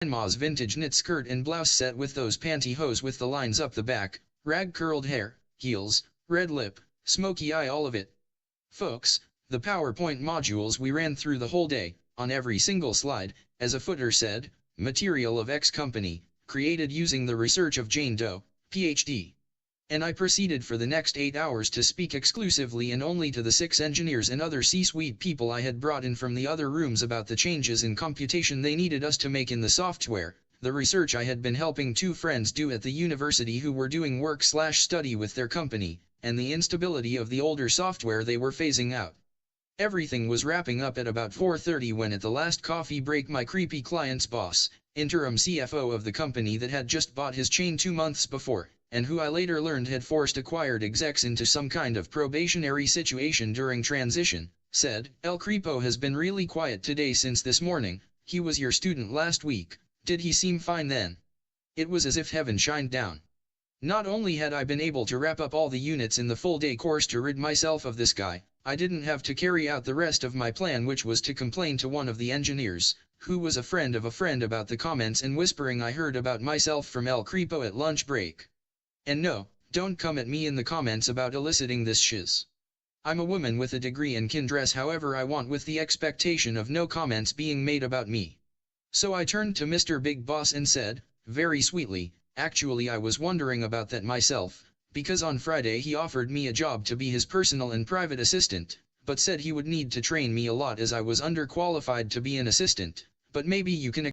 grandma's vintage knit skirt and blouse set with those pantyhose with the lines up the back, rag curled hair, heels, red lip, smoky eye, all of it. Folks, the PowerPoint modules we ran through the whole day, on every single slide, as a footer said, material of X company, created using the research of Jane Doe, Ph.D. And I proceeded for the next 8 hours to speak exclusively and only to the 6 engineers and other C-suite people I had brought in from the other rooms about the changes in computation they needed us to make in the software, the research I had been helping 2 friends do at the university who were doing work/study with their company, and the instability of the older software they were phasing out. Everything was wrapping up at about 4:30 when at the last coffee break my creepy client's boss, interim CFO of the company that had just bought his chain 2 months before, and who I later learned had forced acquired execs into some kind of probationary situation during transition, said, "El Creepo has been really quiet today since this morning. He was your student last week. Did he seem fine then?" It was as if heaven shined down. Not only had I been able to wrap up all the units in the full-day course to rid myself of this guy, I didn't have to carry out the rest of my plan, which was to complain to one of the engineers, who was a friend of a friend, about the comments and whispering I heard about myself from El Creepo at lunch break. And no, don't come at me in the comments about eliciting this shiz. I'm a woman with a degree and can dress however I want with the expectation of no comments being made about me. So I turned to Mr. Big Boss and said, very sweetly, actually I was wondering about that myself, because on Friday he offered me a job to be his personal and private assistant, but said he would need to train me a lot as I was underqualified to be an assistant, but maybe you can